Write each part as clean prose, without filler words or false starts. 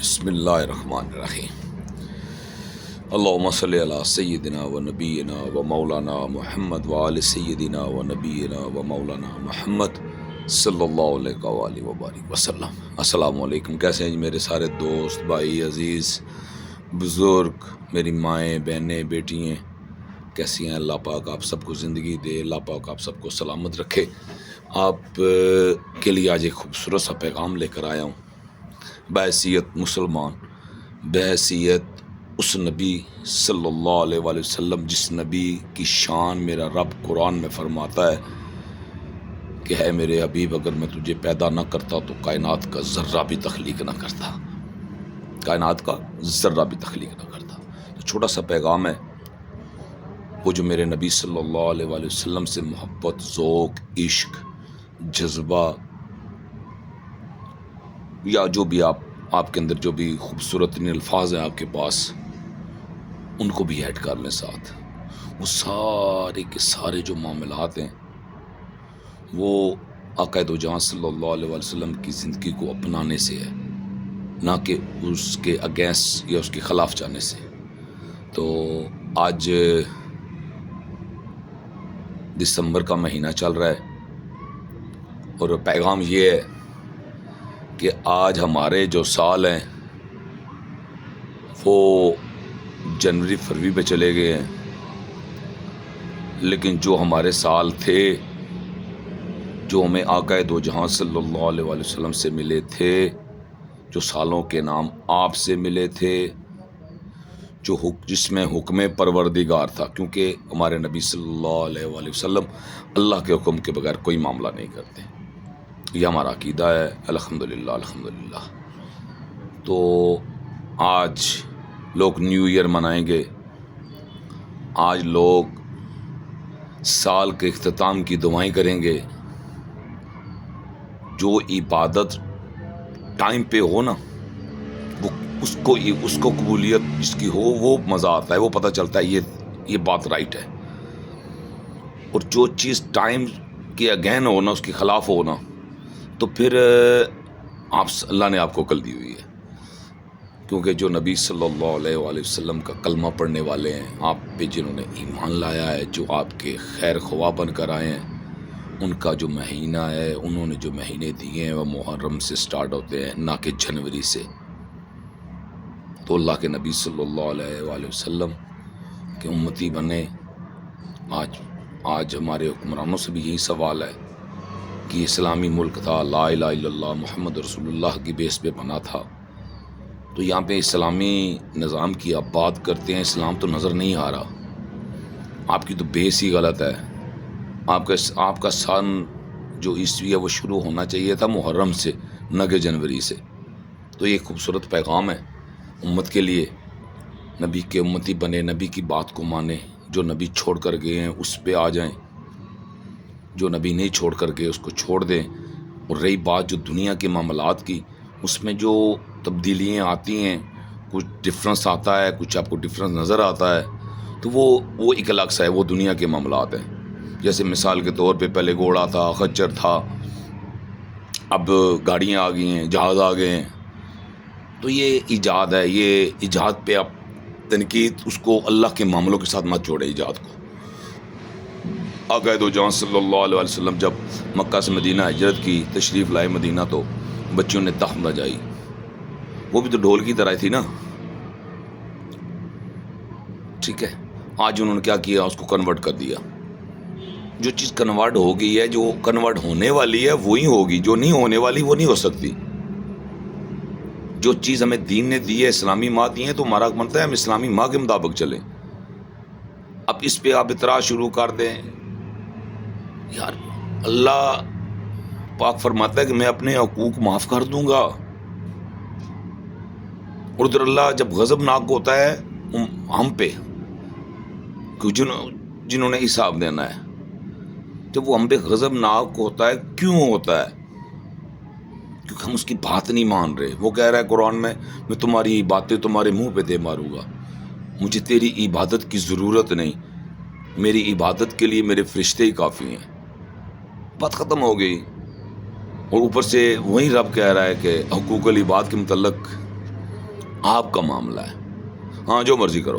بسم اللہ الرحمن الرحیم۔ اللہم صلی علی سیدنا و نبینا و مولانا محمد و آل سیدنا و نبینا و مولانا محمد صلی اللہ علیہ وآلہ وبارک وسلم۔ السلام علیکم، کیسے ہیں جی میرے سارے دوست، بھائی، عزیز، بزرگ، میری مائیں، بہنیں، بیٹیاں، کیسی ہیں؟ اللہ پاک آپ سب کو زندگی دے، اللہ پاک آپ سب کو سلامت رکھے۔ آپ کے لیے آج ایک خوبصورت سا پیغام لے کر آیا ہوں، بحیثیت مسلمان، بحیثیت اس نبی صلی اللہ علیہ وآلہ وسلم جس نبی کی شان میرا رب قرآن میں فرماتا ہے کہ ہے میرے حبیب، اگر میں تجھے پیدا نہ کرتا تو کائنات کا ذرہ بھی تخلیق نہ کرتا، کائنات کا ذرہ بھی تخلیق نہ کرتا۔ تو چھوٹا سا پیغام ہے، وہ جو میرے نبی صلی اللہ علیہ وآلہ وسلم سے محبت، ذوق، عشق، جذبہ، یا جو بھی آپ کے اندر جو بھی خوبصورت الفاظ ہیں آپ کے پاس، ان کو بھی ایڈ کر لیں ساتھ۔ وہ سارے کے سارے جو معاملات ہیں وہ آقا دو جہاں صلی اللہ علیہ وسلم کی زندگی کو اپنانے سے ہے، نہ کہ اس کے اگینسٹ یا اس کے خلاف جانے سے۔ تو آج دسمبر کا مہینہ چل رہا ہے اور پیغام یہ ہے کہ آج ہمارے جو سال ہیں وہ جنوری فروری پہ چلے گئے ہیں، لیکن جو ہمارے سال تھے، جو ہمیں آقا دو جہاں صلی اللہ علیہ وآلہ وسلم سے ملے تھے، جو سالوں کے نام آپ سے ملے تھے، جس میں حکم پروردگار تھا، کیونکہ ہمارے نبی صلی اللہ علیہ وآلہ وسلم اللہ کے حکم کے بغیر کوئی معاملہ نہیں کرتے، یہ ہمارا عقیدہ ہے، الحمدللہ الحمدللہ۔ تو آج لوگ نیو ایئر منائیں گے، آج لوگ سال کے اختتام کی دعائیں کریں گے۔ جو عبادت ٹائم پہ ہو نا، وہ اس کو قبولیت جس کی ہو، وہ مزہ آتا ہے، وہ پتہ چلتا ہے یہ بات رائٹ ہے۔ اور جو چیز ٹائم کے اگین ہو نا، اس کے خلاف ہو نا، تو پھر اللہ نے آپ کو عقل دی ہوئی ہے، کیونکہ جو نبی صلی اللہ علیہ وآلہ وسلم کا کلمہ پڑھنے والے ہیں، آپ پہ جنہوں نے ایمان لایا ہے، جو آپ کے خیر خواہ بن کر آئے ہیں، ان کا جو مہینہ ہے، انہوں نے جو مہینے دیے ہیں وہ محرم سے سٹارٹ ہوتے ہیں، نہ کہ جنوری سے۔ تو اللہ کے نبی صلی اللہ علیہ وآلہ وسلم کے امتی بنے۔ آج ہمارے حکمرانوں سے بھی یہی سوال ہے کہ اسلامی ملک تھا، لا الہ الا اللہ محمد رسول اللہ کی بیس پہ بنا تھا، تو یہاں پہ اسلامی نظام کی آپ بات کرتے ہیں، اسلام تو نظر نہیں آ رہا، آپ کی تو بیس ہی غلط ہے۔ آپ کا سن جو عیسوی ہے وہ شروع ہونا چاہیے تھا محرم سے، نہ کہ جنوری سے۔ تو یہ خوبصورت پیغام ہے امت کے لیے، نبی کے امتی بنے، نبی کی بات کو مانیں، جو نبی چھوڑ کر گئے ہیں اس پہ آ جائیں، جو نبی نہیں چھوڑ کر گئے اس کو چھوڑ دیں۔ اور رہی بات جو دنیا کے معاملات کی، اس میں جو تبدیلیاں آتی ہیں، کچھ ڈفرنس آتا ہے، کچھ آپ کو ڈفرنس نظر آتا ہے، تو وہ ایک الگ سا ہے، وہ دنیا کے معاملات ہیں۔ جیسے مثال کے طور پہ پہلے گھوڑا تھا، خچر تھا، اب گاڑیاں آ گئی ہیں، جہاز آ گئے ہیں۔ تو یہ ایجاد ہے، یہ ایجاد پہ آپ تنقید، اس کو اللہ کے معاملوں کے ساتھ مت جوڑے ایجاد کو۔ آقا دو جہاں صلی اللہ علیہ وسلم جب مکہ سے مدینہ ہجرت کی، تشریف لائے مدینہ، تو بچوں نے تخت بجائی، وہ بھی تو ڈھول کی طرح تھی نا، ٹھیک ہے۔ آج انہوں نے کیا کیا، اس کو کنورٹ کر دیا۔ جو چیز کنورٹ ہو گئی ہے، جو کنورٹ ہونے والی ہے وہی ہوگی، جو نہیں ہونے والی وہ نہیں ہو سکتی۔ جو چیز ہمیں دین نے دی ہے، اسلامی ماں دی ہے، تو ہمارا بنتا ہے ہم اسلامی ماں کے مطابق چلیں۔ اب اس پہ آپ اعتراض شروع کر دیں، یار اللہ پاک فرماتا ہے کہ میں اپنے حقوق معاف کر دوں گا، اور ادھر اللہ جب غضب ناک ہوتا ہے ہم پہ، جنہوں نے حساب دینا ہے، جب وہ ہم پہ غضب ناک ہوتا ہے، کیوں ہوتا ہے؟ کیونکہ ہم اس کی بات نہیں مان رہے۔ وہ کہہ رہا ہے قرآن میں تمہاری باتیں تمہارے منہ پہ دے ماروں گا، مجھے تیری عبادت کی ضرورت نہیں، میری عبادت کے لیے میرے فرشتے ہی کافی ہیں۔ بات ختم ہو گئی۔ اور اوپر سے وہی رب کہہ رہا ہے کہ حقوق العباد کے متعلق آپ کا معاملہ ہے. ہاں جو مرضی کرو،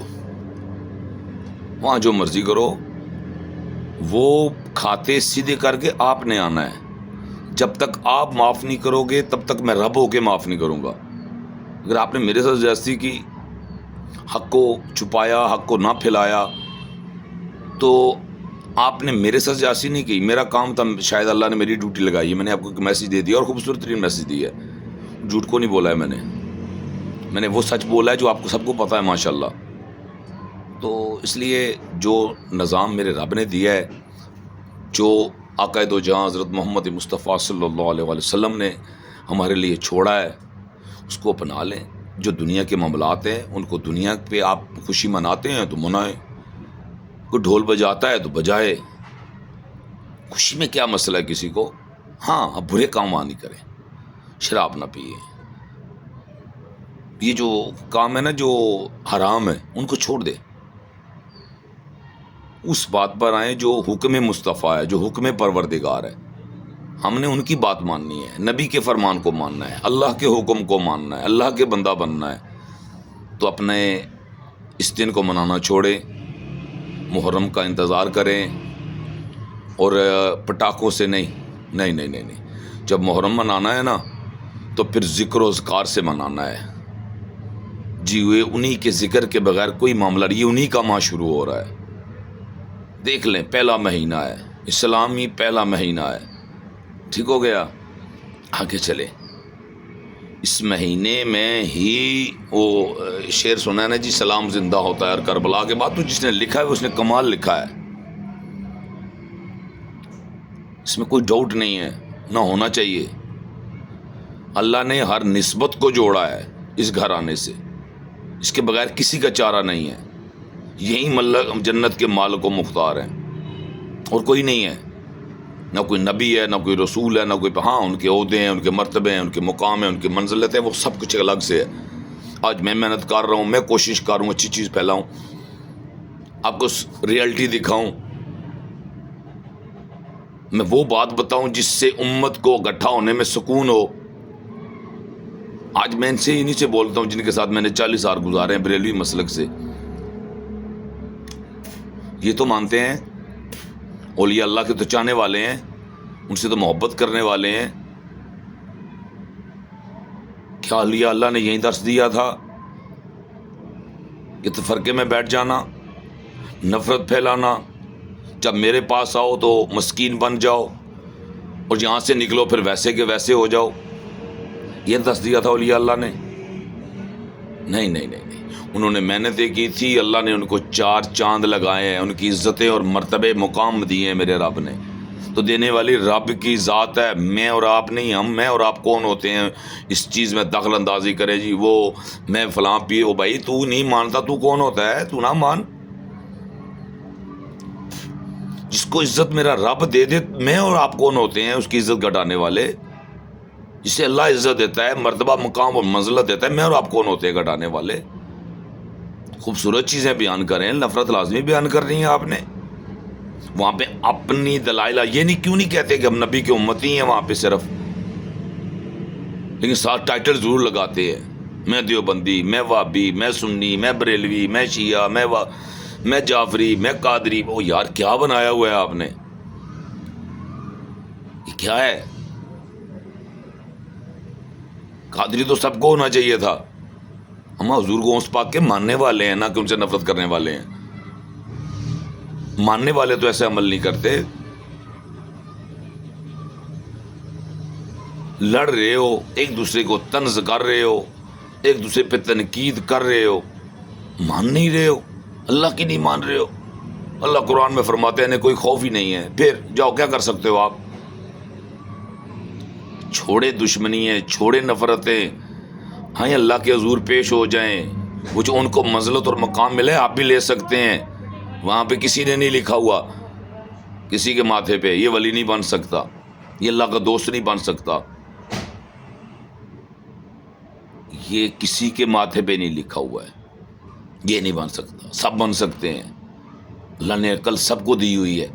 وہاں جو مرضی کرو، وہ کھاتے سیدھے کر کے آپ نے آنا ہے. جب تک آپ معاف نہیں کرو گے تب تک میں رب ہو کے معاف نہیں کروں گا. اگر آپ نے میرے ساتھ زیادتی کی، حق کو چھپایا، حق کو نہ پھیلایا، تو آپ نے میرے ساتھ زیادتی نہیں کی. میرا کام تھا، شاید اللہ نے میری ڈیوٹی لگائی ہے. میں نے آپ کو ایک میسج دے دیا، اور خوبصورت ترین میسج دی ہے. جھوٹ کو نہیں بولا ہے میں نے وہ سچ بولا ہے جو آپ کو سب کو پتا ہے ماشاءاللہ. تو اس لیے جو نظام میرے رب نے دیا ہے، جو آقا دو جہاں حضرت محمد مصطفیٰ صلی اللہ علیہ وآلہ وسلم نے ہمارے لیے چھوڑا ہے، اس کو اپنا لیں. جو دنیا کے معاملات ہیں ان کو دنیا پہ آپ خوشی مناتے ہیں تو منائیں، کوئی ڈھول بجاتا ہے تو بجائے. خوشی میں کیا مسئلہ ہے کسی کو؟ ہاں اب برے کام نہیں کریں، شراب نہ پیئے، یہ جو کام ہے نا جو حرام ہے ان کو چھوڑ دے. اس بات پر آئیں جو حکم مصطفیٰ ہے، جو حکم پروردگار ہے. ہم نے ان کی بات ماننی ہے، نبی کے فرمان کو ماننا ہے، اللہ کے حکم کو ماننا ہے، اللہ کے بندہ بننا ہے. تو اپنے اس دن کو منانا چھوڑیں، محرم کا انتظار کریں. اور پٹاخوں سے نہیں. جب محرم منانا ہے نا تو پھر ذکر و اذکار سے منانا ہے. جی یہ انہی کے ذکر کے بغیر کوئی معاملہ نہیں. یہ انہی کا ماہ شروع ہو رہا ہے. دیکھ لیں، پہلا مہینہ ہے، اسلامی پہلا مہینہ ہے. ٹھیک ہو گیا، آگے چلے. اس مہینے میں ہی وہ شعر سنا ہے نا جی، سلام زندہ ہوتا ہے. اور کربلا کے بعد تو جس نے لکھا ہے اس نے کمال لکھا ہے، اس میں کوئی ڈاؤٹ نہیں ہے، نہ ہونا چاہیے. اللہ نے ہر نسبت کو جوڑا ہے اس گھرانے سے، اس کے بغیر کسی کا چارہ نہیں ہے. یہی ملک جنت کے مالک و مختار ہیں، اور کوئی نہیں ہے. نہ کوئی نبی ہے، نہ کوئی رسول ہے، نہ کوئی. ہاں ان کے عہدے ہیں، ان کے مرتبے ہیں، ان کے مقام ہیں، ان کی منزلت ہے، وہ سب کچھ الگ سے ہے. آج میں محنت کر رہا ہوں، میں کوشش کروں اچھی چیز پھیلاؤں، آپ کو ریئلٹی دکھاؤں، میں وہ بات بتاؤں جس سے امت کو اکٹھا ہونے میں سکون ہو. آج میں انہیں سے بولتا ہوں جن کے ساتھ میں نے 40 سال گزارے ہیں بریلوی مسلک سے. یہ تو مانتے ہیں اولیاء اللہ کے تو چاہنے والے ہیں، ان سے تو محبت کرنے والے ہیں. کیا اولیاء اللہ نے یہی درس دیا تھا کہ تفرقے میں بیٹھ جانا، نفرت پھیلانا، جب میرے پاس آؤ تو مسکین بن جاؤ اور یہاں سے نکلو پھر ویسے کے ویسے ہو جاؤ؟ یہ درس دیا تھا اولیاء اللہ نے؟ نہیں. انہوں نے محنتیں کی تھی، اللہ نے ان کو 4 چاند لگائے ہیں، ان کی عزتیں اور مرتبے مقام دیے ہیں میرے رب نے. تو دینے والی رب کی ذات ہے، میں اور آپ نہیں. میں اور آپ کون ہوتے ہیں اس چیز میں دخل اندازی کرے جی وہ میں فلاں پیے ہو. بھائی تو نہیں مانتا تو کون ہوتا ہے؟ تو نہ مان. جس کو عزت میرا رب دے دے، میں اور آپ کون ہوتے ہیں اس کی عزت گھٹانے والے؟ جسے اللہ عزت دیتا ہے، مرتبہ مقام اور منزلت دیتا ہے، میں اور آپ کون ہوتے ہیں گھٹانے والے؟ خوبصورت چیزیں بیان کریں، نفرت لازمی بیان کر رہی ہیں آپ نے. وہاں پہ اپنی دلائل یہ نہیں کیوں نہیں کہتے کہ ہم نبی کے امتی ہیں وہاں پہ صرف، لیکن ساتھ ٹائٹل ضرور لگاتے ہیں، میں دیوبندی، میں وہابی، میں سنی، میں بریلوی، میں شیعہ، میں جعفری، میں قادری. وہ یار کیا بنایا ہوا ہے آپ نے؟ یہ کیا ہے؟ قادری تو سب کو ہونا چاہیے تھا. ہم حضور کو غوث پاک کے ماننے والے ہیں، نہ کہ ان سے نفرت کرنے والے ہیں. ماننے والے تو ایسے عمل نہیں کرتے. لڑ رہے ہو، ایک دوسرے کو طنز کر رہے ہو، ایک دوسرے پہ تنقید کر رہے ہو، مان نہیں رہے ہو، اللہ کی نہیں مان رہے ہو. اللہ قرآن میں فرماتے ہیں انہیں کوئی خوف ہی نہیں ہے. پھر جاؤ کیا کر سکتے ہو آپ؟ چھوڑے دشمنی ہے، چھوڑے نفرتیں. ہاں اللہ کے حضور پیش ہو جائیں، وہ جو ان کو منزلت اور مقام ملے آپ بھی لے سکتے ہیں. وہاں پہ کسی نے نہیں لکھا ہوا کسی کے ماتھے پہ یہ ولی نہیں بن سکتا، یہ اللہ کا دوست نہیں بن سکتا. یہ کسی کے ماتھے پہ نہیں لکھا ہوا ہے، یہ نہیں بن سکتا. سب بن سکتے ہیں، اللہ نے عقل سب کو دی ہوئی ہے.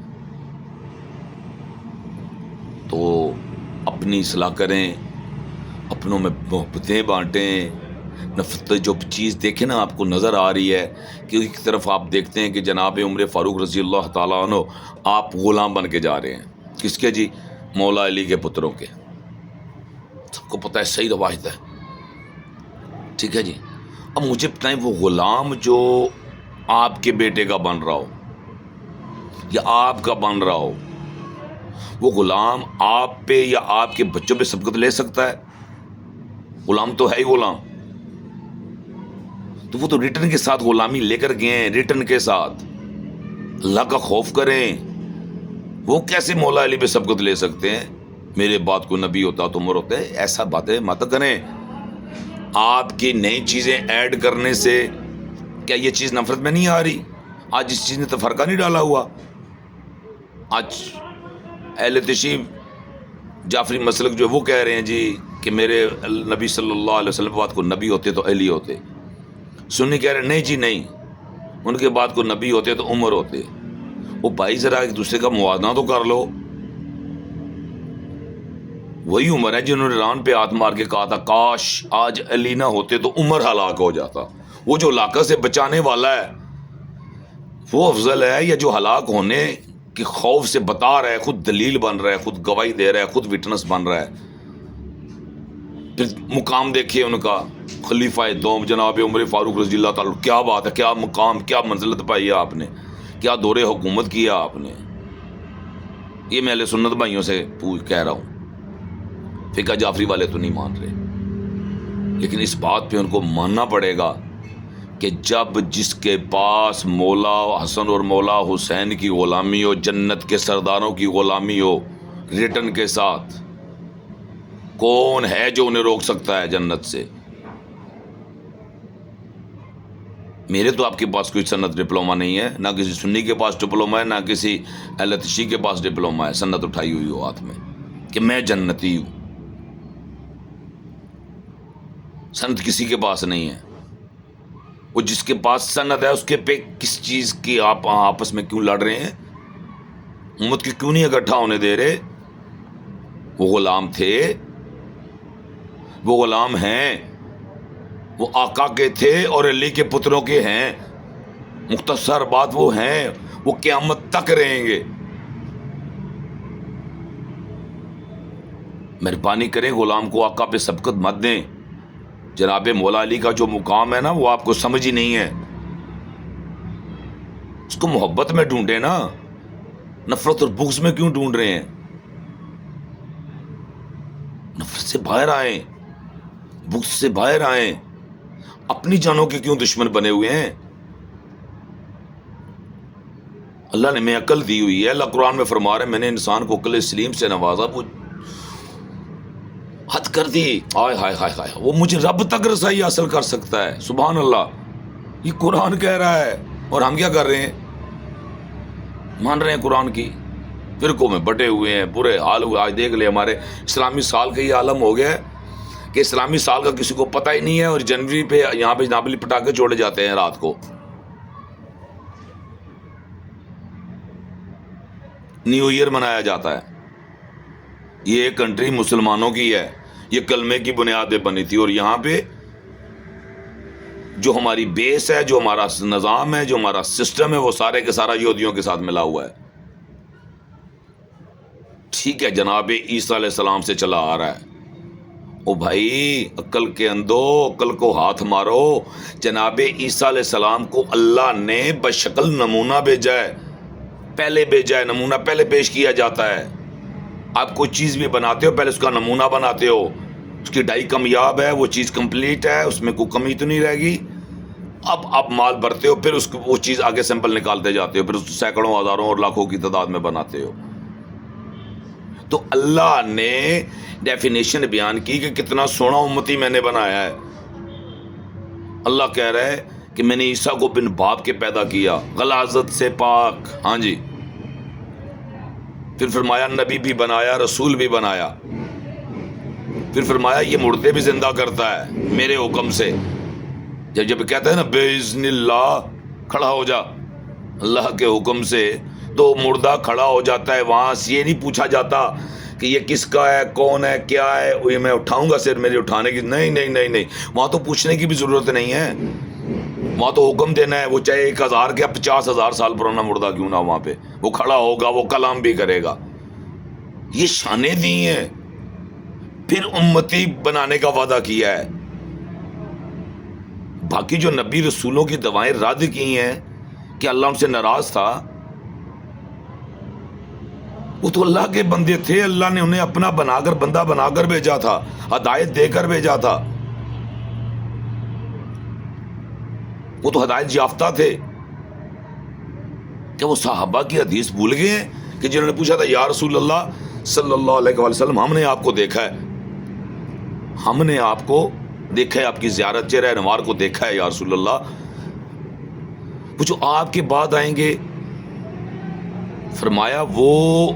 تو اپنی اصلاح کریں، اپنوں میں محبتیں بانٹیں، نفرت جو چیز دیکھیں نا آپ کو نظر آ رہی ہے کہ ایک طرف آپ دیکھتے ہیں کہ جناب عمر فاروق رضی اللہ تعالیٰ عنہ آپ غلام بن کے جا رہے ہیں، کس کے جی؟ مولا علی کے پتروں کے، سب کو پتہ ہے، صحیح روایت ہے، ٹھیک ہے جی۔ اب مجھے بتائیں وہ غلام جو آپ کے بیٹے کا بن رہا ہو یا آپ کا بن رہا ہو، وہ غلام آپ پہ یا آپ کے بچوں پہ سبقت لے سکتا ہے؟ غلام تو ہے ہی غلام، تو وہ تو ریٹرن کے ساتھ غلامی لے کر گئے ہیں، ریٹرن کے ساتھ۔ اللہ کا خوف کریں، وہ کیسے مولا علی پہ سبقت لے سکتے ہیں؟ میرے بعد کو نبی ہوتا تو عمر ہوتا ہے، ایسا باتیں مت کریں۔ آپ کی نئی چیزیں ایڈ کرنے سے کیا یہ چیز نفرت میں نہیں آ رہی؟ آج اس چیز نے تفرقہ نہیں ڈالا ہوا۔ آج اہل تشیع جعفری مسلک جو وہ کہہ رہے ہیں جی کہ میرے نبی صلی اللہ علیہ وسلم کے بعد کو نبی ہوتے تو علی ہوتے، سنی کہہ رہے ہیں نہیں جی نہیں، ان کے بعد کو نبی ہوتے تو عمر ہوتے۔ وہ بھائی ذرا ایک دوسرے کا موازنہ تو کر لو۔ وہی عمر ہے جنہوں نے ران پہ ہاتھ مار کے کہا تھا کاش آج علی نہ ہوتے تو عمر ہلاک ہو جاتا۔ وہ جو ہلاکت سے بچانے والا ہے وہ افضل ہے یا جو ہلاک ہونے کے خوف سے بتا رہا ہے، خود دلیل بن رہا ہے، خود گواہی دے رہا ہے، خود وٹنس بن رہا ہے؟ پھر مقام دیکھیے ان کا، خلیفہ دوم جناب عمر فاروق رضی اللہ تعالیٰ، کیا بات ہے، کیا مقام، کیا منزلت پائی ہے آپ نے، کیا دور حکومت کیا آپ نے۔ یہ میں اہل سنت بھائیوں سے کہہ رہا ہوں، فقہ جعفری والے تو نہیں مان رہے، لیکن اس بات پہ ان کو ماننا پڑے گا کہ جب جس کے پاس مولا حسن اور مولا حسین کی غلامی ہو، جنت کے سرداروں کی غلامی ہو ریٹن کے ساتھ، کون ہے جو انہیں روک سکتا ہے جنت سے؟ میرے تو آپ کے پاس کوئی سنت ڈپلوما نہیں ہے، نہ کسی سنی کے پاس ڈپلوما ہے، نہ کسی اہل تشیع کے پاس ڈپلوما ہے سنت اٹھائی ہوئی ہو ہاتھ میں کہ میں جنتی ہوں۔ سند کسی کے پاس نہیں ہے۔ وہ جس کے پاس سند ہے اس کے پہ کس چیز کی آپ آپس میں کیوں لڑ رہے ہیں؟ امت کی کیوں نہیں اکٹھا ہونے دے رہے؟ وہ غلام تھے، وہ غلام ہیں، وہ آقا کے تھے اور علی کے پتروں کے ہیں۔ مختصر بات وہ ہیں، وہ قیامت تک رہیں گے۔ مہربانی کریں غلام کو آقا پہ سبقت مت دیں۔ جناب مولا علی کا جو مقام ہے نا وہ آپ کو سمجھ ہی نہیں ہے، اس کو محبت میں ڈھونڈے نا، نفرت اور بغض میں کیوں ڈھونڈ رہے ہیں؟ نفرت سے باہر آئیں، بغض سے باہر آئیں، اپنی جانوں کے کیوں دشمن بنے ہوئے ہیں؟ اللہ نے ہمیں عقل دی ہوئی ہے، اللہ قرآن میں فرما رہا ہے میں نے انسان کو عقل سلیم سے نوازا، وہ حد کر دی، ہائے ہائے ہائے ہائے، وہ مجھے رب تک رسائی حاصل کر سکتا ہے۔ سبحان اللہ، یہ قرآن کہہ رہا ہے، اور ہم کیا کر رہے ہیں؟ مان رہے ہیں قرآن کی، فرقوں میں بٹے ہوئے ہیں، برے حال ہوئے۔ آج دیکھ لے ہمارے اسلامی سال کا یہ عالم ہو گیا ہے کہ اسلامی سال کا کسی کو پتہ ہی نہیں ہے، اور جنوری پہ یہاں پہ ناپلی پٹاخے چھوڑے جاتے ہیں رات کو۔ نیو ایئر منایا جاتا ہے۔ یہ ایک کنٹری مسلمانوں کی ہے، یہ کلمے کی بنیاد پہ بنی تھی، اور یہاں پہ جو ہماری بیس ہے، جو ہمارا نظام ہے، جو ہمارا سسٹم ہے، وہ سارے کے سارا یہودیوں کے ساتھ ملا ہوا ہے۔ ٹھیک ہے، جناب عیسیٰ علیہ السلام سے چلا آ رہا ہے۔ او بھائی عقل کے اندھو، عقل کو ہاتھ مارو۔ جناب عیسیٰ علیہ السلام کو اللہ نے بشکل نمونہ بھیجا ہے، پہلے بھیجا ہے، نمونہ پہلے پیش کیا جاتا ہے۔ آپ کوئی چیز بھی بناتے ہو پہلے اس کا نمونہ بناتے ہو، اس کی ڈائی کامیاب ہے، وہ چیز کمپلیٹ ہے، اس میں کوئی کمی تو نہیں رہے گی۔ اب آپ مال بھرتے ہو، پھر اس کو وہ چیز آگے سیمپل نکالتے جاتے ہو، پھر اس کو سینکڑوں ہزاروں اور لاکھوں کی تعداد میں بناتے ہو۔ تو اللہ نے ڈیفینیشن بیان کی کہ کتنا سونا امتی میں نے بنایا ہے۔ اللہ کہہ رہا ہے کہ میں نے عیسیٰ کو بن باپ کے پیدا کیا، غلاظت سے پاک، ہاں جی۔ پھر فرمایا نبی بھی بنایا، رسول بھی بنایا۔ پھر فرمایا یہ مردے بھی زندہ کرتا ہے میرے حکم سے۔ جب کہتا ہے نا بِإِذْنِ اللہ، کھڑا ہو جا اللہ کے حکم سے، تو مردہ کھڑا ہو جاتا ہے۔ وہاں سے یہ نہیں پوچھا جاتا کہ یہ کس کا ہے, کون ہے, کیا ہے, یہ میں اٹھاؤں گا صرف میرے اٹھانے کی, نہیں نہیں نہیں نہیں, وہاں تو پوچھنے کی بھی ضرورت نہیں ہے, وہاں تو حکم دینا ہے. وہ چاہے 1000 کیا 50,000 سال پرانا مردہ کیوں نہ, وہاں پہ وہ کھڑا ہوگا, وہ کلام بھی کرے گا. یہ شانیں دی ہیں, پھر امتی بنانے کا وعدہ کیا ہے. باقی جو نبی رسولوں کی دعائیں رد کی ہیں کہ اللہ ان سے ناراض تھا, وہ تو اللہ کے بندے تھے, اللہ نے انہیں اپنا بنا کر, بندہ بنا کر بھیجا تھا, ہدایت دے کر بھیجا تھا. وہ تو ہدایت یافتہ تھے. کہ وہ صحابہ کی حدیث بھول گئے ہیں کہ جنہوں نے پوچھا تھا یا رسول اللہ صلی اللہ علیہ وآلہ وسلم, ہم نے آپ کو دیکھا ہے, ہم نے آپ کو دیکھا ہے, آپ کی زیارت چہرہ انوار کو دیکھا ہے یا رسول اللہ. وہ جو آپ کے بعد آئیں گے, فرمایا وہ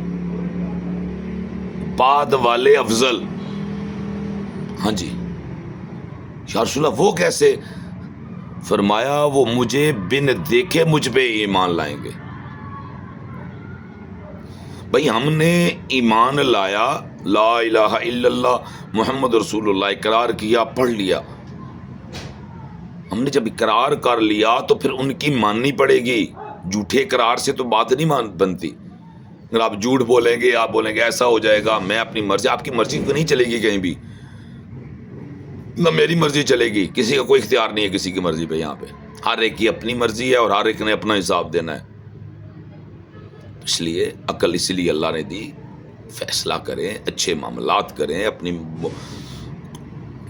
بعد والے افضل. ہاں جی یا رسول اللہ وہ کیسے؟ فرمایا وہ مجھے بن دیکھے مجھ پہ ایمان لائیں گے. بھائی ہم نے ایمان لایا, لا الہ الا اللہ محمد رسول اللہ اقرار کیا, پڑھ لیا. ہم نے جب اقرار کر لیا تو پھر ان کی ماننی پڑے گی. جھوٹے اقرار سے تو بات نہیں بنتی. اگر آپ جھوٹ بولیں گے, آپ بولیں گے ایسا ہو جائے گا, میں اپنی مرضی, آپ کی مرضی تو نہیں چلے گی کہیں بھی, نہ میری مرضی چلے گی. کسی کا کوئی اختیار نہیں ہے کسی کی مرضی پہ. یہاں پہ ہر ایک کی اپنی مرضی ہے اور ہر ایک نے اپنا حساب دینا ہے. اس لیے عقل اس لیے اللہ نے دی, فیصلہ کریں, اچھے معاملات کریں, اپنی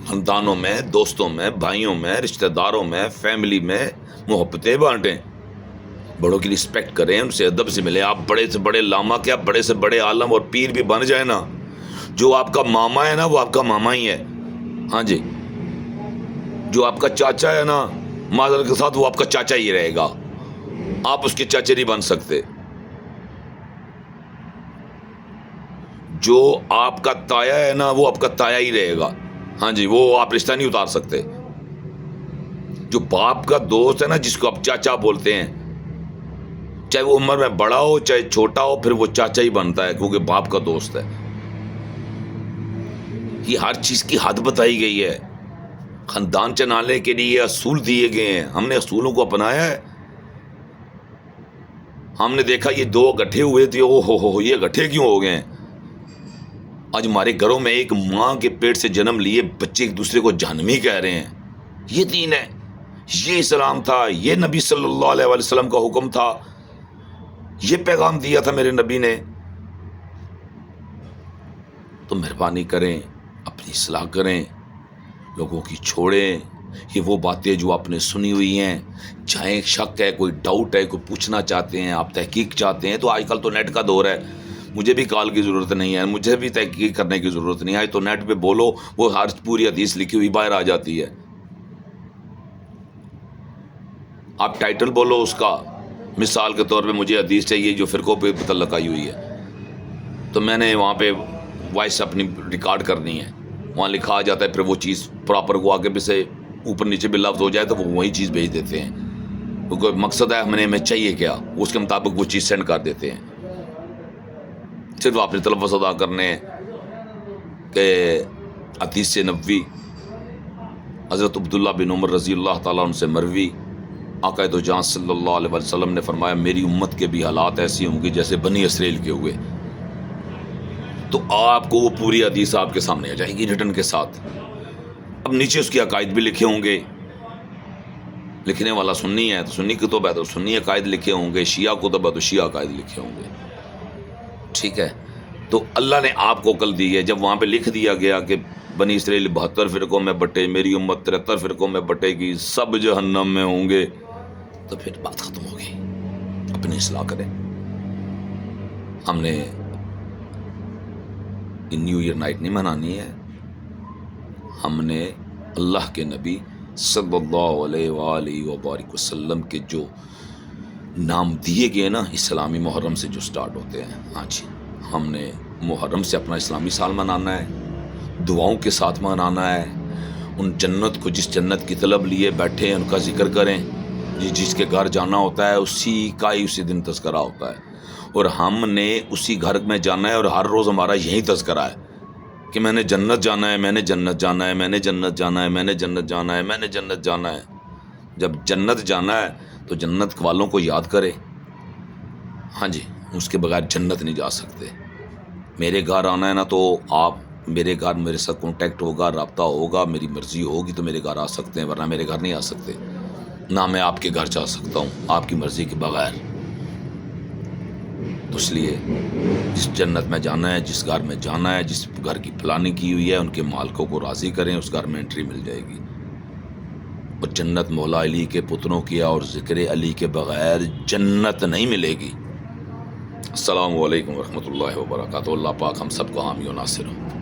خاندانوں میں, دوستوں میں, بھائیوں میں, رشتہ داروں میں, فیملی میں محبتیں بانٹیں, بڑوں کی رسپیکٹ کریں, ان سے ادب سے ملیں. آپ بڑے سے بڑے لاما کیا بڑے سے بڑے عالم اور پیر بھی بن جائیں نا, جو آپ کا ماما ہے نا وہ آپ کا ماما ہی ہے. ہاں جی, جو آپ کا چاچا ہے نا معذرت کے ساتھ وہ آپ کا چاچا ہی رہے گا, آپ اس کے چاچے نہیں بن سکتے. جو آپ کا تایا ہے نا وہ آپ کا تایا ہی رہے گا. ہاں جی, وہ آپ رشتہ نہیں اتار سکتے. جو باپ کا دوست ہے نا جس کو آپ چاچا بولتے ہیں, چاہے وہ عمر میں بڑا ہو چاہے چھوٹا ہو, پھر وہ چاچا ہی بنتا ہے کیونکہ باپ کا دوست ہے. یہ ہر چیز کی حد بتائی گئی ہے. خاندان چلانے کے لیے اصول دیے گئے ہیں, ہم نے اصولوں کو اپنایا ہے. ہم نے دیکھا یہ 2 گٹھے ہوئے تھے, او ہو یہ گٹھے کیوں ہو گئے ہیں. آج ہمارے گھروں میں ایک ماں کے پیٹ سے جنم لیے بچے ایک دوسرے کو جہنمی کہہ رہے ہیں. یہ دین ہے, یہ اسلام تھا, یہ نبی صلی اللہ علیہ وآلہ وسلم کا حکم تھا, یہ پیغام دیا تھا میرے نبی نے. تو مہربانی کریں, اپنی اصلاح کریں, لوگوں کی چھوڑیں. یہ وہ باتیں جو آپ نے سنی ہوئی ہیں, چاہے شک ہے, کوئی ڈاؤٹ ہے, کوئی پوچھنا چاہتے ہیں, آپ تحقیق چاہتے ہیں, تو آج کل تو نیٹ کا دور ہے. مجھے بھی کال کی ضرورت نہیں ہے, مجھے بھی تحقیق کرنے کی ضرورت نہیں ہے. تو نیٹ پہ بولو, وہ ہر پوری حدیث لکھی ہوئی باہر آ جاتی ہے. آپ ٹائٹل بولو اس کا, مثال کے طور پہ مجھے حدیث چاہیے جو فرقوں پہ متعلق آئی ہوئی ہے, تو میں نے وہاں پہ وائس اپنی ریکارڈ کرنی ہے, وہاں لکھا آ جاتا ہے. پھر وہ چیز پراپر کو آگے بھی سے اوپر نیچے بھی لفظ ہو جائے تو وہ وہی چیز بھیج دیتے ہیں, کیونکہ مقصد ہے ہمیں چاہیے کیا, اس کے مطابق وہ چیز سینڈ کر دیتے ہیں. صرف آپ نے تلفظ ادا کرنے ہیں کہ حدیث نبوی حضرت عبداللہ بن عمر رضی اللہ تعالیٰ عنہ سے مروی, آقا دو جہاں صلی اللہ علیہ وسلم نے فرمایا میری امت کے بھی حالات ایسی ہوں گے جیسے بنی اسرائیل کے ہوئے. تو آپ کو وہ پوری حدیث آپ کے سامنے آ جائے گی ریٹن کے ساتھ. اب نیچے اس کے عقائد بھی لکھے ہوں گے, لکھنے والا سنی ہے تو سنی کتب ہے تو سنی عقائد لکھے ہوں گے, شیعہ کتب ہے تو شیعہ عقائد لکھے ہوں گے. ٹھیک ہے, تو اللہ نے آپ کو عقل دی ہے. جب وہاں پہ لکھ دیا گیا کہ بنی اسرائیل 72 فرقوں میں بٹے, میری امت 73 فرقوں میں بٹے گی, سب جہنم میں ہوں گے, تو پھر بات ختم ہو گئی. اپنی اصلاح کریں. ہم نے نیو ایئر نائٹ نہیں منانی ہے, ہم نے اللہ کے نبی صلی اللہ علیہ وآلہ وبارک وسلم کے جو نام دیے گئے نا اسلامی محرم سے جو سٹارٹ ہوتے ہیں, ہاں جی, ہم نے محرم سے اپنا اسلامی سال منانا ہے, دعاؤں کے ساتھ منانا ہے. ان جنت کو جس جنت کی طلب لیے بیٹھے ہیں ان کا ذکر کریں. جس کے گھر جانا ہوتا ہے اسی کا ہی اسی دن تذکرہ ہوتا ہے. اور ہم نے اسی گھر میں جانا ہے، اور ہر روز ہمارا یہی تذکرہ ہے کہ میں نے جنت جانا ہے، میں نے جنت جانا ہے، میں نے جنت جانا ہے، میں نے جنت جانا ہے، میں نے جنت جانا ہے۔ جب جنت جانا ہے تو جنت والوں کو یاد کرے، ہاں جی، اس کے بغیر جنت نہیں جا سکتے۔ میرے گھر آنا ہے نا، تو آپ میرے گھر میرے ساتھ کانٹیکٹ ہوگا، رابطہ ہوگا، میری مرضی ہوگی تو میرے گھر آ سکتے ہیں، ورنہ میرے گھر نہیں آ سکتے، نہ میں آپ کے گھر جا سکتا ہوں آپ کی مرضی کے بغیر۔ تو اس لیے جس جنت میں جانا ہے، جس گھر میں جانا ہے، جس گھر کی پلاننگ کی ہوئی ہے، ان کے مالکوں کو راضی کریں، اس گھر میں انٹری مل جائے گی۔ اور جنت مولا علی کے پتروں کی اور ذکر علی کے بغیر جنت نہیں ملے گی۔ السلام علیکم ورحمۃ اللہ وبرکاتہ۔ اللہ پاک ہم سب کو حامی و ناصر ہو۔